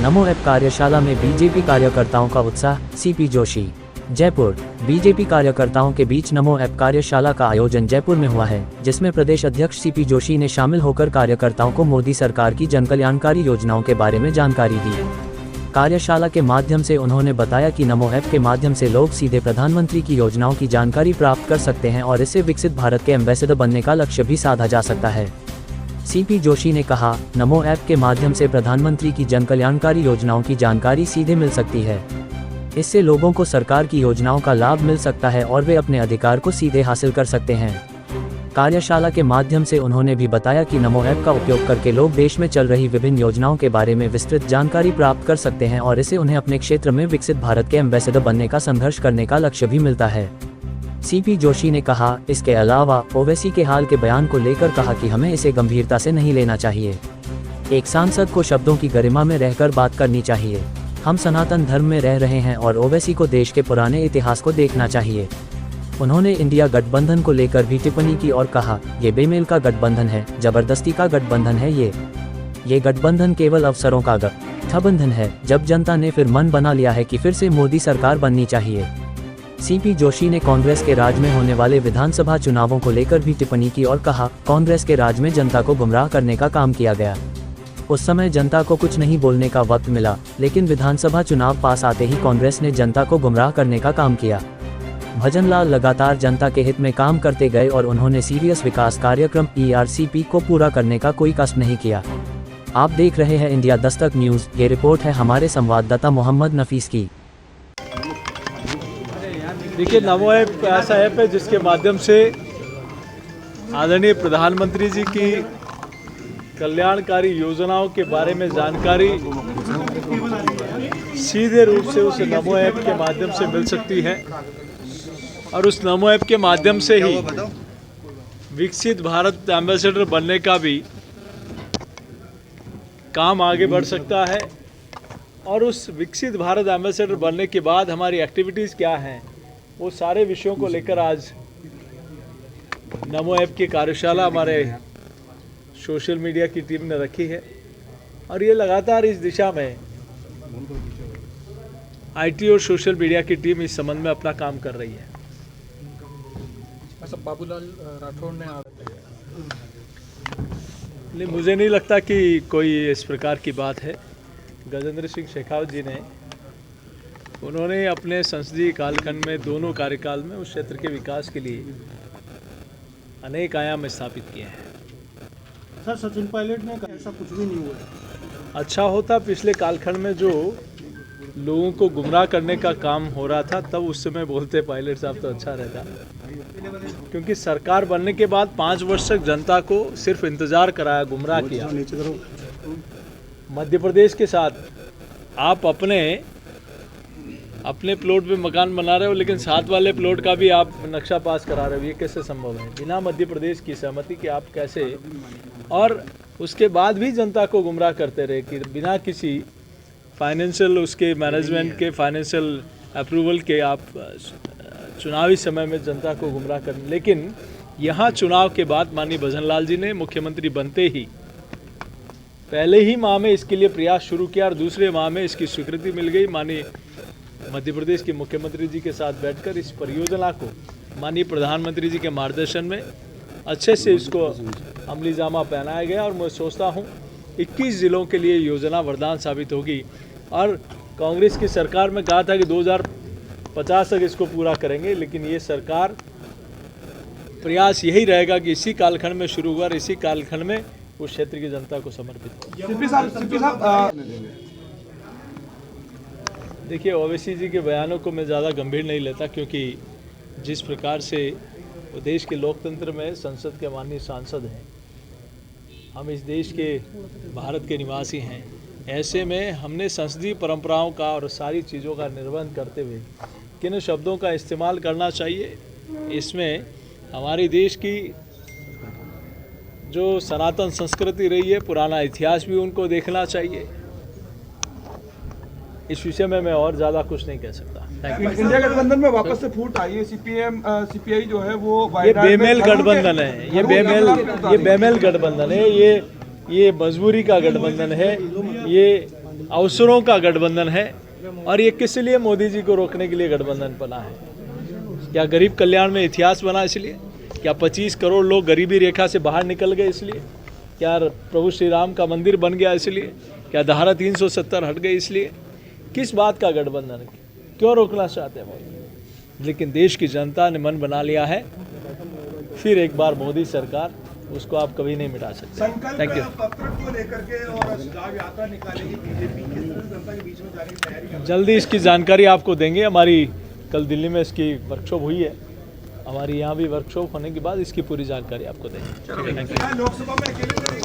नमो app कार्यशाला में BJP कार्यकर्ताओं का उत्साह। सीपी जोशी। जयपुर। बीजेपी कार्यकर्ताओं के बीच नमो ऐप कार्यशाला का आयोजन जयपुर में हुआ है, जिसमें प्रदेश अध्यक्ष सीपी जोशी ने शामिल होकर कार्यकर्ताओं को मोदी सरकार की जनकल्याणकारी योजनाओं के बारे में जानकारी दी। कार्यशाला के माध्यम से उन्होंने बताया कि नमो ऐप के माध्यम से लोग सीधे प्रधानमंत्री की योजनाओं की जानकारी प्राप्त कर सकते हैं और इससे विकसित भारत के एम्बेसडर बनने का लक्ष्य भी साधा जा सकता है। सीपी जोशी ने कहा, नमो ऐप के माध्यम से प्रधानमंत्री की जनकल्याणकारी योजनाओं की जानकारी सीधे मिल सकती है। इससे लोगों को सरकार की योजनाओं का लाभ मिल सकता है और वे अपने अधिकार को सीधे हासिल कर सकते हैं। कार्यशाला के माध्यम से उन्होंने भी बताया कि नमो ऐप का उपयोग करके लोग देश में चल रही विभिन्न योजनाओं के बारे में विस्तृत जानकारी प्राप्त कर सकते हैं और इससे उन्हें अपने क्षेत्र में विकसित भारत के एम्बेसडर बनने का संघर्ष करने का लक्ष्य भी मिलता है। सीपी जोशी ने कहा, इसके अलावा ओवैसी के हाल के बयान को लेकर कहा कि हमें इसे गंभीरता से नहीं लेना चाहिए। एक सांसद को शब्दों की गरिमा में रहकर बात करनी चाहिए। हम सनातन धर्म में रह रहे हैं और ओवैसी को देश के पुराने इतिहास को देखना चाहिए। उन्होंने इंडिया गठबंधन को लेकर भी टिप्पणी की और कहा, ये बेमेल का गठबंधन है, जबरदस्ती का गठबंधन है। ये गठबंधन केवल अवसरों का गठबंधन है। जब जनता ने फिर मन बना लिया है कि फिर से मोदी सरकार बननी चाहिए। सीपी जोशी ने कांग्रेस के राज में होने वाले विधानसभा चुनावों को लेकर भी टिप्पणी की और कहा, कांग्रेस के राज में जनता को गुमराह करने का काम किया गया। उस समय जनता को कुछ नहीं बोलने का वक्त मिला, लेकिन विधानसभा चुनाव पास आते ही कांग्रेस ने जनता को गुमराह करने का काम किया। भजनलाल लगातार जनता के हित में काम करते गए और उन्होंने सीरियस विकास कार्यक्रम ERCP को पूरा करने का कोई कष्ट नहीं किया। आप देख रहे हैं इंडिया दस्तक न्यूज़। ये रिपोर्ट है हमारे संवाददाता मोहम्मद नफीस की। देखिए, नमो ऐप ऐसा ऐप है जिसके माध्यम से आदरणीय प्रधानमंत्री जी की कल्याणकारी योजनाओं के बारे में जानकारी सीधे रूप से उस नमो ऐप के माध्यम से मिल सकती है और उस नमो ऐप के माध्यम से ही विकसित भारत एम्बेसडर बनने का भी काम आगे बढ़ सकता है। और उस विकसित भारत एम्बेसडर बनने के बाद हमारी एक्टिविटीज़ क्या हैं, वो सारे विषयों को लेकर आज नमो ऐप की कार्यशाला हमारे सोशल मीडिया की टीम ने रखी है और ये लगातार इस दिशा में IT और सोशल मीडिया की टीम इस संबंध में अपना काम कर रही है। बाबूलाल राठौर ने नहीं, मुझे नहीं लगता कि कोई इस प्रकार की बात है। गजेंद्र सिंह शेखावत जी ने उन्होंने अपने संसदीय कालखंड में दोनों कार्यकाल में उस क्षेत्र के विकास के लिए अनेक आयाम स्थापित किए हैं। सर, सचिन पायलट ने कहा ऐसा कुछ भी नहीं हुआ। अच्छा होता पिछले कालखंड में जो लोगों को गुमराह करने का काम हो रहा था, तब उस समय बोलते पायलट साहब तो अच्छा रहता, क्योंकि सरकार बनने के बाद 5 वर्ष तक जनता को सिर्फ इंतजार कराया, गुमराह किया। मध्य प्रदेश के साथ आप अपने प्लॉट पे मकान बना रहे हो, लेकिन साथ वाले प्लॉट का भी आप नक्शा पास करा रहे हो। ये कैसे संभव है बिना मध्य प्रदेश की सहमति के? आप कैसे? और उसके बाद भी जनता को गुमराह करते रहे कि बिना किसी फाइनेंशियल उसके मैनेजमेंट के फाइनेंशियल अप्रूवल के आप चुनावी समय में जनता को गुमराह कर। लेकिन यहाँ चुनाव के बाद माननीय भजनलाल जी ने मुख्यमंत्री बनते ही पहले ही माह में इसके लिए प्रयास शुरू किया और दूसरे माह में इसकी स्वीकृति मिल गई। माननीय मध्य प्रदेश के मुख्यमंत्री जी के साथ बैठकर इस परियोजना को माननीय प्रधानमंत्री जी के मार्गदर्शन में अच्छे से इसको अमली जामा पहनाया गया और मैं सोचता हूँ 21 जिलों के लिए योजना वरदान साबित होगी। और कांग्रेस की सरकार में कहा था कि 2050 तक इसको पूरा करेंगे, लेकिन ये सरकार प्रयास यही रहेगा कि इसी कालखंड में शुरू हुआ और इसी कालखंड में उस क्षेत्र की जनता को समर्पित। देखिए, ओवैसी जी के बयानों को मैं ज़्यादा गंभीर नहीं लेता, क्योंकि जिस प्रकार से देश के लोकतंत्र में संसद के माननीय सांसद हैं, हम इस देश के भारत के निवासी हैं, ऐसे में हमने संसदीय परंपराओं का और सारी चीज़ों का निर्वहन करते हुए किन शब्दों का इस्तेमाल करना चाहिए, इसमें हमारे देश की जो सनातन संस्कृति रही है, पुराना इतिहास भी उनको देखना चाहिए। इस विषय में मैं और ज़्यादा कुछ नहीं कह सकता। इंडिया गठबंधन में वापस से फूट आई है। CPI जो है वो ये बेमेल गठबंधन है, ये बेमेल गठबंधन है, ये मजबूरी का गठबंधन है, ये अवसरों का गठबंधन है और ये किस लिए मोदी जी को रोकने के लिए गठबंधन बना है? क्या गरीब कल्याण में इतिहास बना इसलिए? क्या 25 करोड़ लोग गरीबी रेखा से बाहर निकल गए इसलिए? क्या प्रभु श्री राम का मंदिर बन गया इसलिए? क्या धारा 370 हट गई इसलिए? किस बात का गठबंधन है? क्यों रोकना चाहते हैं मोदी? लेकिन देश की जनता ने मन बना लिया है, फिर एक बार मोदी सरकार, उसको आप कभी नहीं मिटा सकते। Thank you. पत्र को लेकर के और सुझाव यात्रा निकालेगी बीजेपी, किस तरह जनता के बीच में जाने की तैयारी? जल्दी इसकी जानकारी आपको देंगे। हमारी कल दिल्ली में इसकी वर्कशॉप हुई है, हमारी यहाँ भी वर्कशॉप होने के बाद इसकी पूरी जानकारी आपको देंगे। Thank you. लोकसभा में अकेले